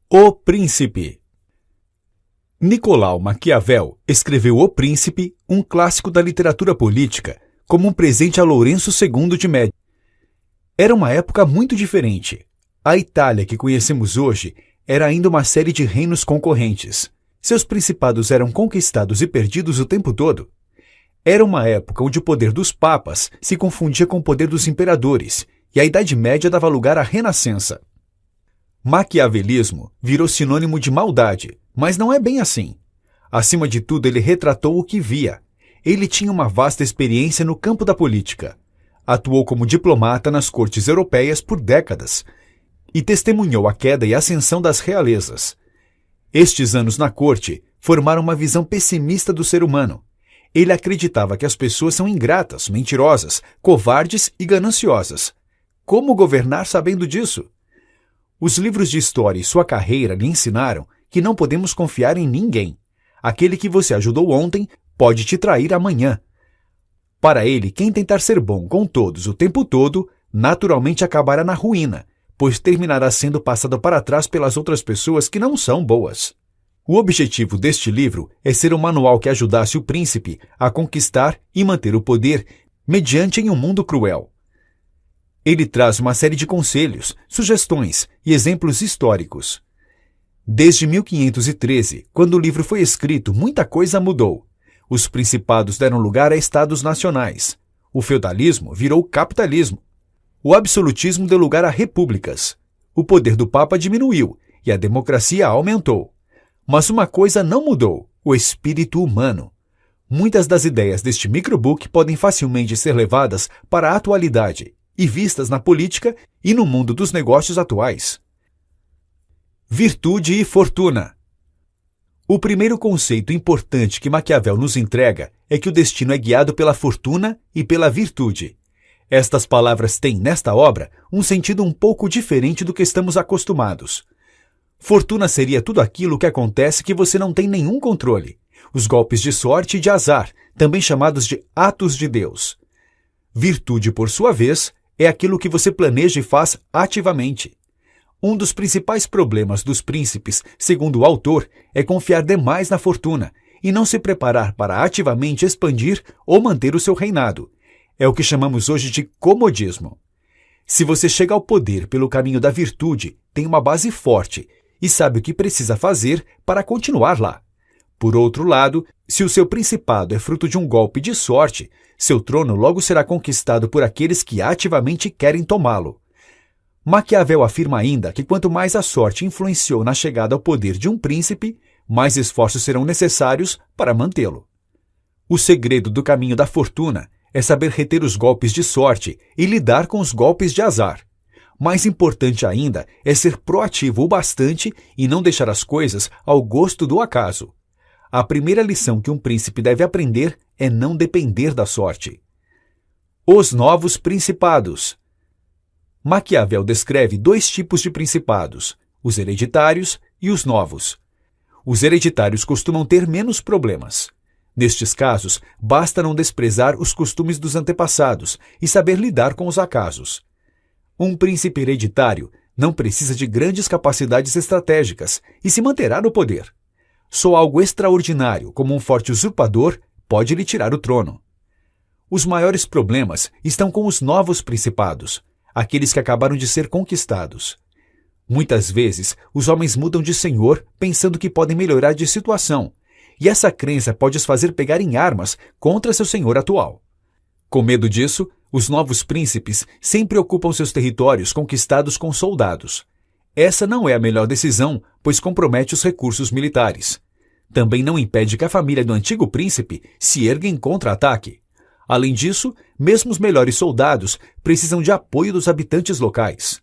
O Príncipe. Nicolau Maquiavel escreveu O Príncipe, um clássico da literatura política, como um presente a Lourenço II de Médici. Era uma época muito diferente. A Itália que conhecemos hoje era ainda uma série de reinos concorrentes. Seus principados eram conquistados e perdidos o tempo todo. Era uma época onde o poder dos papas se confundia com o poder dos imperadores, e a Idade Média dava lugar à Renascença. Maquiavelismo virou sinônimo de maldade, mas não é bem assim. Acima de tudo, ele retratou o que via. Ele tinha uma vasta experiência no campo da política. Atuou como diplomata nas cortes europeias por décadas e testemunhou a queda e ascensão das realezas. Estes anos na corte formaram uma visão pessimista do ser humano. Ele acreditava que as pessoas são ingratas, mentirosas, covardes e gananciosas. Como governar sabendo disso? Os livros de história e sua carreira lhe ensinaram que não podemos confiar em ninguém. Aquele que você ajudou ontem pode te trair amanhã. Para ele, quem tentar ser bom com todos o tempo todo, naturalmente acabará na ruína, pois terminará sendo passado para trás pelas outras pessoas que não são boas. O objetivo deste livro é ser um manual que ajudasse o príncipe a conquistar e manter o poder mediante em um mundo cruel. Ele traz uma série de conselhos, sugestões e exemplos históricos. Desde 1513, quando o livro foi escrito, muita coisa mudou. Os principados deram lugar a estados nacionais. O feudalismo virou capitalismo. O absolutismo deu lugar a repúblicas. O poder do Papa diminuiu e a democracia aumentou. Mas uma coisa não mudou: o espírito humano. Muitas das ideias deste microbook podem facilmente ser levadas para a atualidade e vistas na política e no mundo dos negócios atuais. Virtude e fortuna. O primeiro conceito importante que Maquiavel nos entrega é que o destino é guiado pela fortuna e pela virtude. Estas palavras têm, nesta obra, um sentido um pouco diferente do que estamos acostumados. Fortuna seria tudo aquilo que acontece que você não tem nenhum controle. Os golpes de sorte e de azar, também chamados de atos de Deus. Virtude, por sua vez, é aquilo que você planeja e faz ativamente. Um dos principais problemas dos príncipes, segundo o autor, é confiar demais na fortuna e não se preparar para ativamente expandir ou manter o seu reinado. É o que chamamos hoje de comodismo. Se você chega ao poder pelo caminho da virtude, tem uma base forte e sabe o que precisa fazer para continuar lá. Por outro lado, se o seu principado é fruto de um golpe de sorte, seu trono logo será conquistado por aqueles que ativamente querem tomá-lo. Maquiavel afirma ainda que quanto mais a sorte influenciou na chegada ao poder de um príncipe, mais esforços serão necessários para mantê-lo. O segredo do caminho da fortuna é saber reter os golpes de sorte e lidar com os golpes de azar. Mais importante ainda é ser proativo o bastante e não deixar as coisas ao gosto do acaso. A primeira lição que um príncipe deve aprender é não depender da sorte. Os novos principados. Maquiavel descreve dois tipos de principados, os hereditários e os novos. Os hereditários costumam ter menos problemas. Nestes casos, basta não desprezar os costumes dos antepassados e saber lidar com os acasos. Um príncipe hereditário não precisa de grandes capacidades estratégicas e se manterá no poder. Só algo extraordinário, como um forte usurpador, pode lhe tirar o trono. Os maiores problemas estão com os novos principados, aqueles que acabaram de ser conquistados. Muitas vezes, os homens mudam de senhor pensando que podem melhorar de situação, e essa crença pode os fazer pegar em armas contra seu senhor atual. Com medo disso, os novos príncipes sempre ocupam seus territórios conquistados com soldados. Essa não é a melhor decisão, pois compromete os recursos militares. Também não impede que a família do antigo príncipe se erga em contra-ataque. Além disso, mesmo os melhores soldados precisam de apoio dos habitantes locais.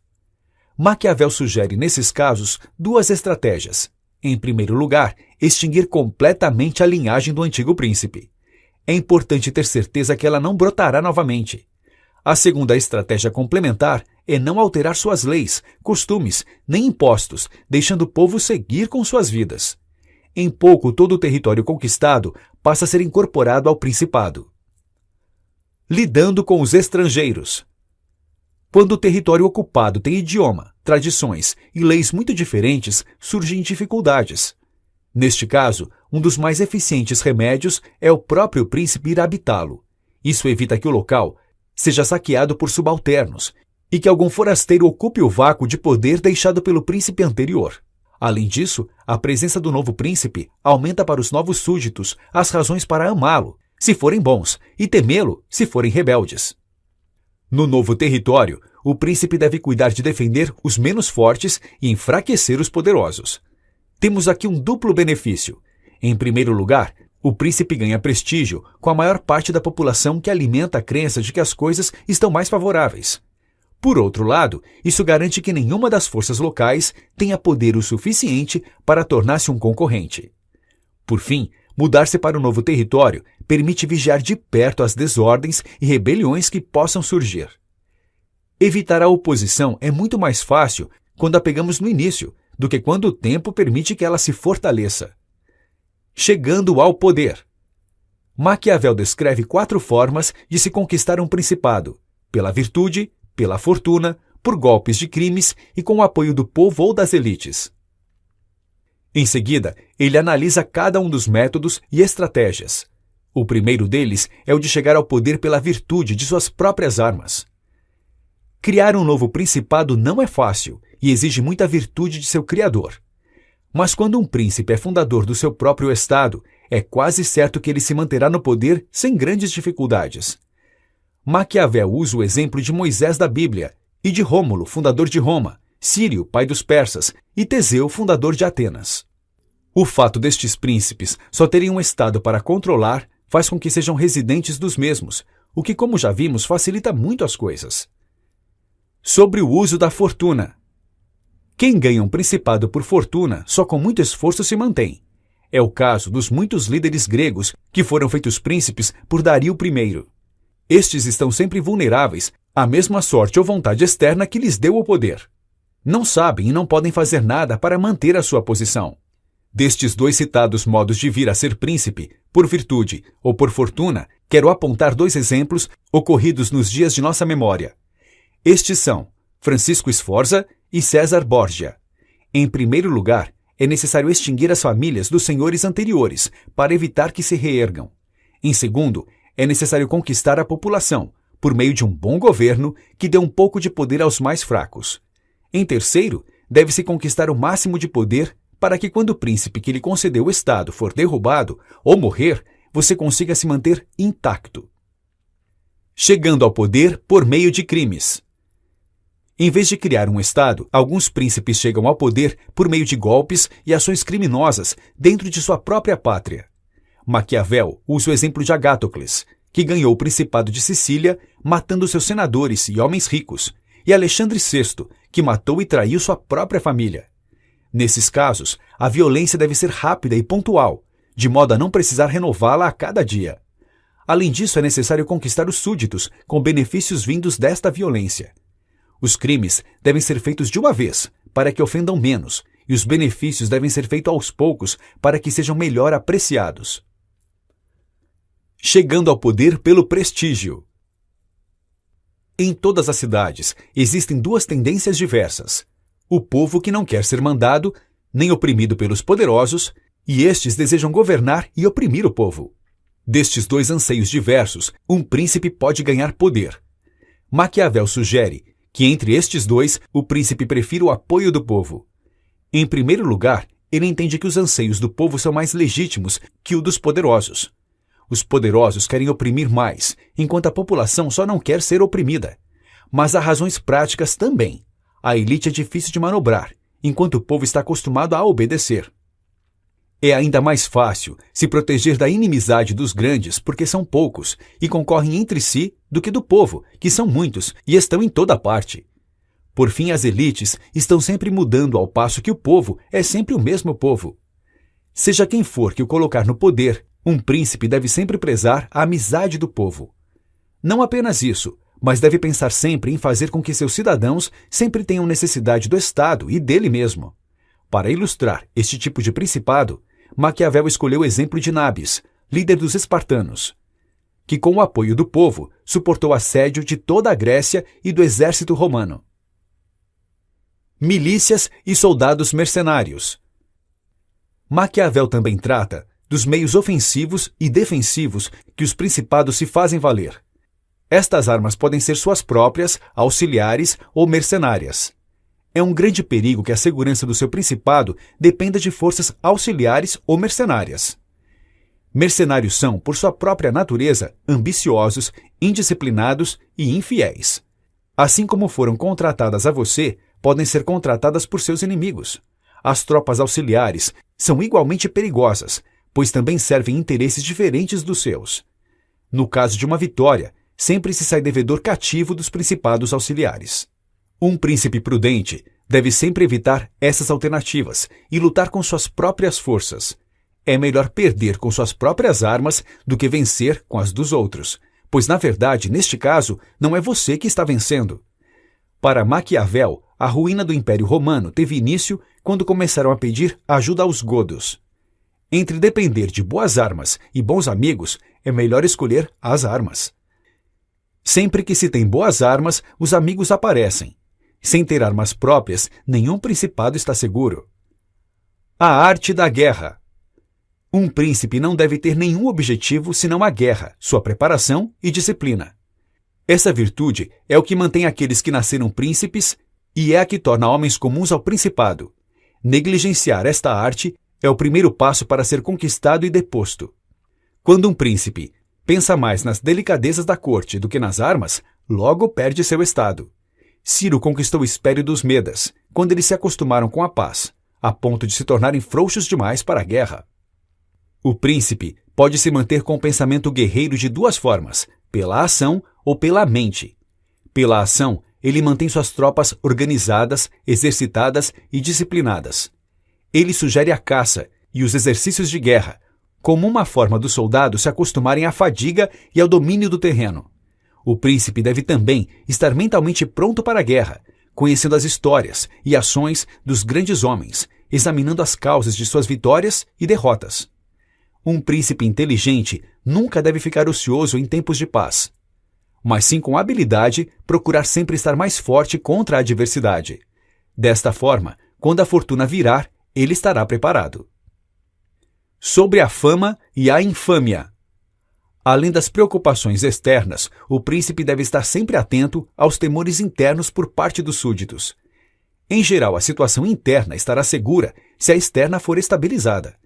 Maquiavel sugere, nesses casos, duas estratégias. Em primeiro lugar, extinguir completamente a linhagem do antigo príncipe. É importante ter certeza que ela não brotará novamente. A segunda estratégia complementar é não alterar suas leis, costumes, nem impostos, deixando o povo seguir com suas vidas. Em pouco, todo o território conquistado passa a ser incorporado ao principado. Lidando com os estrangeiros. Quando o território ocupado tem idioma, tradições e leis muito diferentes, surgem dificuldades. Neste caso, um dos mais eficientes remédios é o próprio príncipe ir habitá-lo. Isso evita que o local seja saqueado por subalternos e que algum forasteiro ocupe o vácuo de poder deixado pelo príncipe anterior. Além disso, a presença do novo príncipe aumenta para os novos súditos as razões para amá-lo, se forem bons, e temê-lo, se forem rebeldes. No novo território, o príncipe deve cuidar de defender os menos fortes e enfraquecer os poderosos. Temos aqui um duplo benefício. Em primeiro lugar, o príncipe ganha prestígio com a maior parte da população que alimenta a crença de que as coisas estão mais favoráveis. Por outro lado, isso garante que nenhuma das forças locais tenha poder o suficiente para tornar-se um concorrente. Por fim, mudar-se para o novo território permite vigiar de perto as desordens e rebeliões que possam surgir. Evitar a oposição é muito mais fácil quando a pegamos no início do que quando o tempo permite que ela se fortaleça. Chegando ao poder. Maquiavel descreve 4 formas de se conquistar um principado: pela virtude, pela fortuna, por golpes de crimes e com o apoio do povo ou das elites. Em seguida, ele analisa cada um dos métodos e estratégias. O primeiro deles é o de chegar ao poder pela virtude de suas próprias armas. Criar um novo principado não é fácil e exige muita virtude de seu criador. Mas quando um príncipe é fundador do seu próprio estado, é quase certo que ele se manterá no poder sem grandes dificuldades. Maquiavel usa o exemplo de Moisés da Bíblia e de Rômulo, fundador de Roma, Sírio, pai dos persas, e Teseu, fundador de Atenas. O fato destes príncipes só terem um estado para controlar faz com que sejam residentes dos mesmos, o que, como já vimos, facilita muito as coisas. Sobre o uso da fortuna. Quem ganha um principado por fortuna só com muito esforço se mantém. É o caso dos muitos líderes gregos que foram feitos príncipes por Dario I. Estes estão sempre vulneráveis à mesma sorte ou vontade externa que lhes deu o poder. Não sabem e não podem fazer nada para manter a sua posição. Destes 2 citados modos de vir a ser príncipe, por virtude ou por fortuna, quero apontar 2 exemplos ocorridos nos dias de nossa memória. Estes são Francisco Sforza e César Borgia. Em primeiro lugar, é necessário extinguir as famílias dos senhores anteriores para evitar que se reergam. Em segundo, é necessário conquistar a população, por meio de um bom governo que dê um pouco de poder aos mais fracos. Em terceiro, deve-se conquistar o máximo de poder para que quando o príncipe que lhe concedeu o estado for derrubado ou morrer, você consiga se manter intacto. Chegando ao poder por meio de crimes. Em vez de criar um estado, alguns príncipes chegam ao poder por meio de golpes e ações criminosas dentro de sua própria pátria. Maquiavel usa o exemplo de Agatocles, que ganhou o Principado de Sicília matando seus senadores e homens ricos, e Alexandre VI, que matou e traiu sua própria família. Nesses casos, a violência deve ser rápida e pontual, de modo a não precisar renová-la a cada dia. Além disso, é necessário conquistar os súditos com benefícios vindos desta violência. Os crimes devem ser feitos de uma vez, para que ofendam menos, e os benefícios devem ser feitos aos poucos, para que sejam melhor apreciados. Chegando ao poder pelo prestígio. Em todas as cidades, existem 2 tendências diversas: o povo que não quer ser mandado, nem oprimido pelos poderosos, e estes desejam governar e oprimir o povo. Destes 2 anseios diversos, um príncipe pode ganhar poder. Maquiavel sugere que entre estes 2, o príncipe prefira o apoio do povo. Em primeiro lugar, ele entende que os anseios do povo são mais legítimos que o dos poderosos. Os poderosos querem oprimir mais, enquanto a população só não quer ser oprimida. Mas há razões práticas também. A elite é difícil de manobrar, enquanto o povo está acostumado a obedecer. É ainda mais fácil se proteger da inimizade dos grandes porque são poucos e concorrem entre si do que do povo, que são muitos e estão em toda parte. Por fim, as elites estão sempre mudando ao passo que o povo é sempre o mesmo povo. Seja quem for que o colocar no poder, um príncipe deve sempre prezar a amizade do povo. Não apenas isso, mas deve pensar sempre em fazer com que seus cidadãos sempre tenham necessidade do Estado e dele mesmo. Para ilustrar este tipo de principado, Maquiavel escolheu o exemplo de Nabis, líder dos espartanos, que com o apoio do povo suportou o assédio de toda a Grécia e do exército romano. milícias e soldados mercenários. Maquiavel também trata dos meios ofensivos e defensivos que os principados se fazem valer. Estas armas podem ser suas próprias, auxiliares ou mercenárias. É um grande perigo que a segurança do seu principado dependa de forças auxiliares ou mercenárias. Mercenários são, por sua própria natureza, ambiciosos, indisciplinados e infiéis. Assim como foram contratadas a você, podem ser contratadas por seus inimigos. As tropas auxiliares são igualmente perigosas, pois também servem interesses diferentes dos seus. No caso de uma vitória, sempre se sai devedor cativo dos principados auxiliares. Um príncipe prudente deve sempre evitar essas alternativas e lutar com suas próprias forças. É melhor perder com suas próprias armas do que vencer com as dos outros, pois, na verdade, neste caso, não é você que está vencendo. Para Maquiavel, a ruína do Império Romano teve início quando começaram a pedir ajuda aos godos. Entre depender de boas armas e bons amigos, é melhor escolher as armas. Sempre que se tem boas armas, os amigos aparecem. Sem ter armas próprias, nenhum principado está seguro. A arte da guerra. Um príncipe não deve ter nenhum objetivo senão a guerra, sua preparação e disciplina. Essa virtude é o que mantém aqueles que nasceram príncipes e é a que torna homens comuns ao principado. Negligenciar esta arte é o primeiro passo para ser conquistado e deposto. Quando um príncipe pensa mais nas delicadezas da corte do que nas armas, logo perde seu estado. Ciro conquistou o espólio dos Medas, quando eles se acostumaram com a paz, a ponto de se tornarem frouxos demais para a guerra. O príncipe pode se manter com o pensamento guerreiro de duas formas, pela ação ou pela mente. Pela ação, ele mantém suas tropas organizadas, exercitadas e disciplinadas. Ele sugere a caça e os exercícios de guerra, como uma forma dos soldados se acostumarem à fadiga e ao domínio do terreno. O príncipe deve também estar mentalmente pronto para a guerra, conhecendo as histórias e ações dos grandes homens, examinando as causas de suas vitórias e derrotas. Um príncipe inteligente nunca deve ficar ocioso em tempos de paz, mas sim com habilidade procurar sempre estar mais forte contra a adversidade. Desta forma, quando a fortuna virar, ele estará preparado. Sobre a fama e a infâmia. Além das preocupações externas, o príncipe deve estar sempre atento aos temores internos por parte dos súditos. Em geral, a situação interna estará segura se a externa for estabilizada.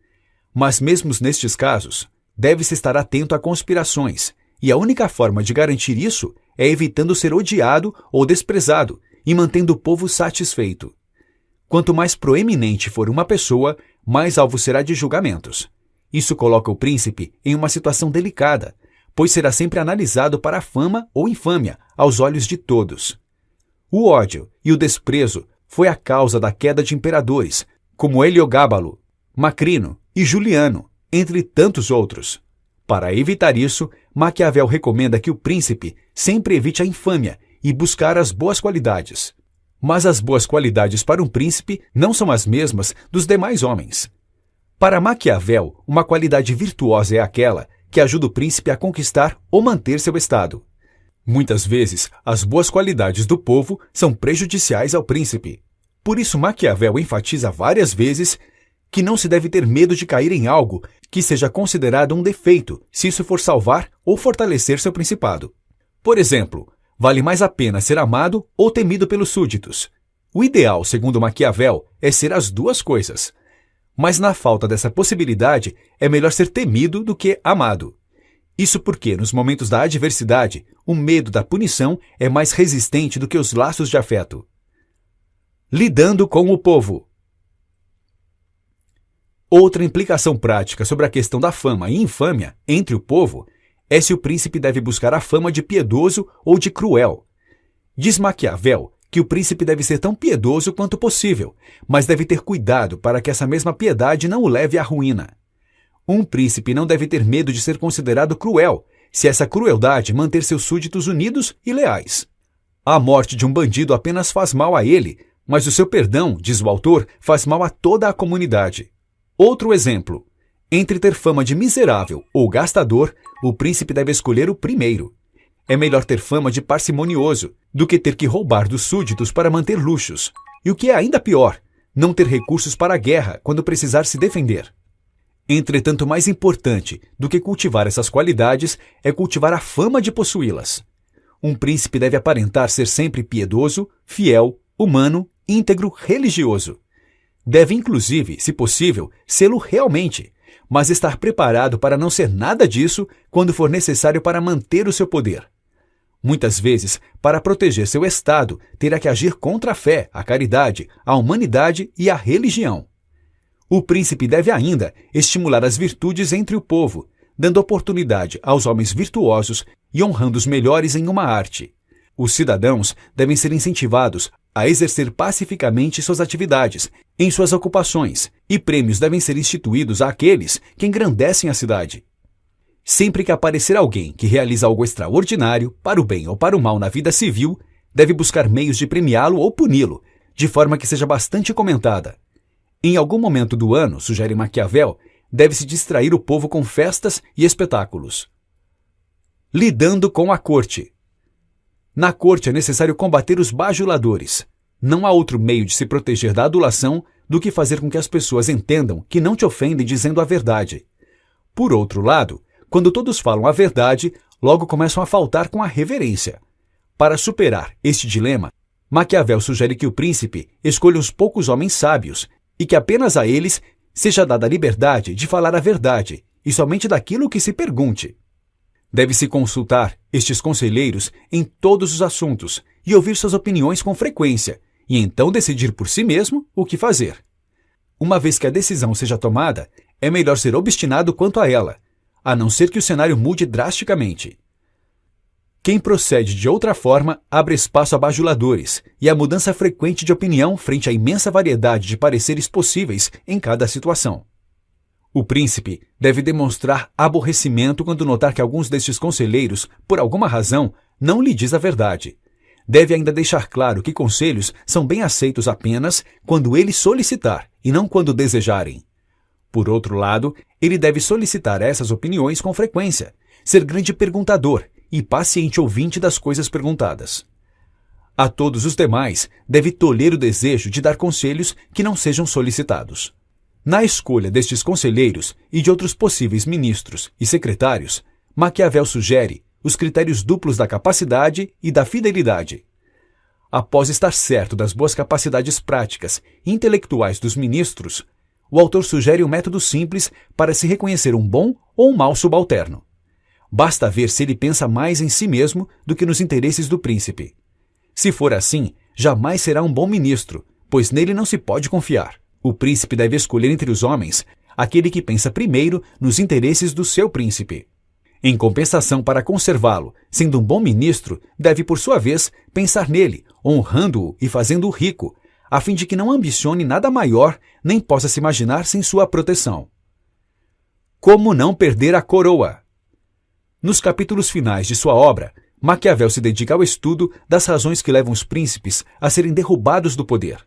Mas mesmo nestes casos, deve-se estar atento a conspirações, e a única forma de garantir isso é evitando ser odiado ou desprezado e mantendo o povo satisfeito. Quanto mais proeminente for uma pessoa, mais alvo será de julgamentos. Isso coloca o príncipe em uma situação delicada, pois será sempre analisado para a fama ou infâmia aos olhos de todos. O ódio e o desprezo foi a causa da queda de imperadores, como Heliogábalo, Macrino e Juliano, entre tantos outros. Para evitar isso, Maquiavel recomenda que o príncipe sempre evite a infâmia e buscar as boas qualidades. Mas as boas qualidades para um príncipe não são as mesmas dos demais homens. Para Maquiavel, uma qualidade virtuosa é aquela que ajuda o príncipe a conquistar ou manter seu estado. Muitas vezes, as boas qualidades do povo são prejudiciais ao príncipe. Por isso, Maquiavel enfatiza várias vezes que não se deve ter medo de cair em algo que seja considerado um defeito, se isso for salvar ou fortalecer seu principado. Por exemplo, vale mais a pena ser amado ou temido pelos súditos. O ideal, segundo Maquiavel, é ser as duas coisas. Mas na falta dessa possibilidade, é melhor ser temido do que amado. Isso porque, nos momentos da adversidade, o medo da punição é mais resistente do que os laços de afeto. Lidando com o povo. Outra implicação prática sobre a questão da fama e infâmia entre o povo é se o príncipe deve buscar a fama de piedoso ou de cruel. Diz Maquiavel que o príncipe deve ser tão piedoso quanto possível, mas deve ter cuidado para que essa mesma piedade não o leve à ruína. Um príncipe não deve ter medo de ser considerado cruel, se essa crueldade manter seus súditos unidos e leais. A morte de um bandido apenas faz mal a ele, mas o seu perdão, diz o autor, faz mal a toda a comunidade. Outro exemplo. Entre ter fama de miserável ou gastador, o príncipe deve escolher o primeiro. É melhor ter fama de parcimonioso do que ter que roubar dos súditos para manter luxos. E o que é ainda pior, não ter recursos para a guerra quando precisar se defender. Entretanto, mais importante do que cultivar essas qualidades é cultivar a fama de possuí-las. Um príncipe deve aparentar ser sempre piedoso, fiel, humano, íntegro, religioso. Deve, inclusive, se possível, sê-lo realmente, mas estar preparado para não ser nada disso quando for necessário para manter o seu poder. Muitas vezes, para proteger seu estado, terá que agir contra a fé, a caridade, a humanidade e a religião. O príncipe deve ainda estimular as virtudes entre o povo, dando oportunidade aos homens virtuosos e honrando os melhores em uma arte. Os cidadãos devem ser incentivados a exercer pacificamente suas atividades, em suas ocupações, e prêmios devem ser instituídos àqueles que engrandecem a cidade. Sempre que aparecer alguém que realiza algo extraordinário, para o bem ou para o mal na vida civil, deve buscar meios de premiá-lo ou puni-lo, de forma que seja bastante comentada. Em algum momento do ano, sugere Maquiavel, deve-se distrair o povo com festas e espetáculos. Lidando com a corte. Na corte é necessário combater os bajuladores. Não há outro meio de se proteger da adulação do que fazer com que as pessoas entendam que não te ofendem dizendo a verdade. Por outro lado, quando todos falam a verdade, logo começam a faltar com a reverência. Para superar este dilema, Maquiavel sugere que o príncipe escolha uns poucos homens sábios e que apenas a eles seja dada a liberdade de falar a verdade e somente daquilo que se pergunte. Deve-se consultar estes conselheiros em todos os assuntos e ouvir suas opiniões com frequência, e então decidir por si mesmo o que fazer. Uma vez que a decisão seja tomada, é melhor ser obstinado quanto a ela, a não ser que o cenário mude drasticamente. Quem procede de outra forma abre espaço a bajuladores e a mudança frequente de opinião frente à imensa variedade de pareceres possíveis em cada situação. O príncipe deve demonstrar aborrecimento quando notar que alguns destes conselheiros, por alguma razão, não lhe diz a verdade. Deve ainda deixar claro que conselhos são bem aceitos apenas quando ele solicitar e não quando desejarem. Por outro lado, ele deve solicitar essas opiniões com frequência, ser grande perguntador e paciente ouvinte das coisas perguntadas. A todos os demais, deve tolher o desejo de dar conselhos que não sejam solicitados. Na escolha destes conselheiros e de outros possíveis ministros e secretários, Maquiavel sugere os critérios duplos da capacidade e da fidelidade. Após estar certo das boas capacidades práticas e intelectuais dos ministros, o autor sugere um método simples para se reconhecer um bom ou um mau subalterno. Basta ver se ele pensa mais em si mesmo do que nos interesses do príncipe. Se for assim, jamais será um bom ministro, pois nele não se pode confiar. O príncipe deve escolher entre os homens aquele que pensa primeiro nos interesses do seu príncipe. Em compensação, para conservá-lo, sendo um bom ministro, deve, por sua vez, pensar nele, honrando-o e fazendo-o rico, a fim de que não ambicione nada maior nem possa se imaginar sem sua proteção. Como não perder a coroa? Nos capítulos finais de sua obra, Maquiavel se dedica ao estudo das razões que levam os príncipes a serem derrubados do poder.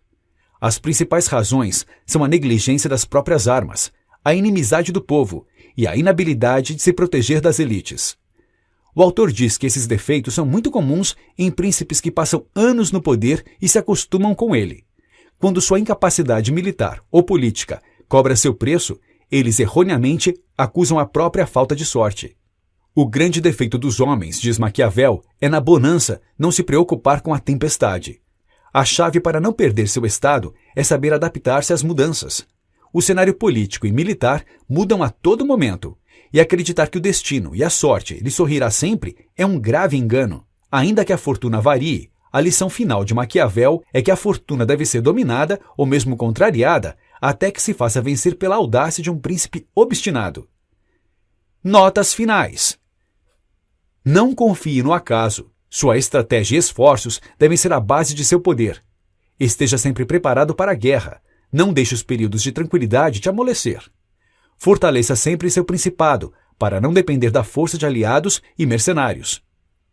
As principais razões são a negligência das próprias armas, a inimizade do povo e a inabilidade de se proteger das elites. O autor diz que esses defeitos são muito comuns em príncipes que passam anos no poder e se acostumam com ele. Quando sua incapacidade militar ou política cobra seu preço, eles erroneamente acusam a própria falta de sorte. O grande defeito dos homens, diz Maquiavel, é na bonança não se preocupar com a tempestade. A chave para não perder seu estado é saber adaptar-se às mudanças. O cenário político e militar mudam a todo momento, e acreditar que o destino e a sorte lhe sorrirá sempre é um grave engano. Ainda que a fortuna varie, a lição final de Maquiavel é que a fortuna deve ser dominada ou mesmo contrariada até que se faça vencer pela audácia de um príncipe obstinado. Notas finais. Não confie no acaso. Sua estratégia e esforços devem ser a base de seu poder. Esteja sempre preparado para a guerra. Não deixe os períodos de tranquilidade te amolecer. Fortaleça sempre seu principado, para não depender da força de aliados e mercenários.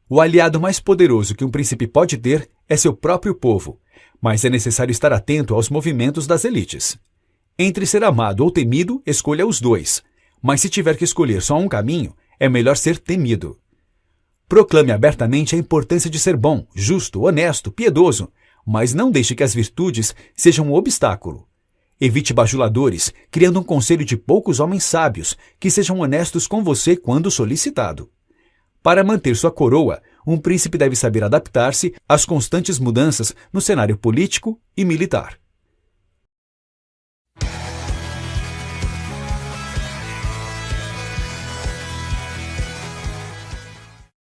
O aliado mais poderoso que um príncipe pode ter é seu próprio povo, mas é necessário estar atento aos movimentos das elites. Entre ser amado ou temido, escolha os dois, mas se tiver que escolher só um caminho, é melhor ser temido. Proclame abertamente a importância de ser bom, justo, honesto, piedoso, mas não deixe que as virtudes sejam um obstáculo. Evite bajuladores, criando um conselho de poucos homens sábios que sejam honestos com você quando solicitado. Para manter sua coroa, um príncipe deve saber adaptar-se às constantes mudanças no cenário político e militar.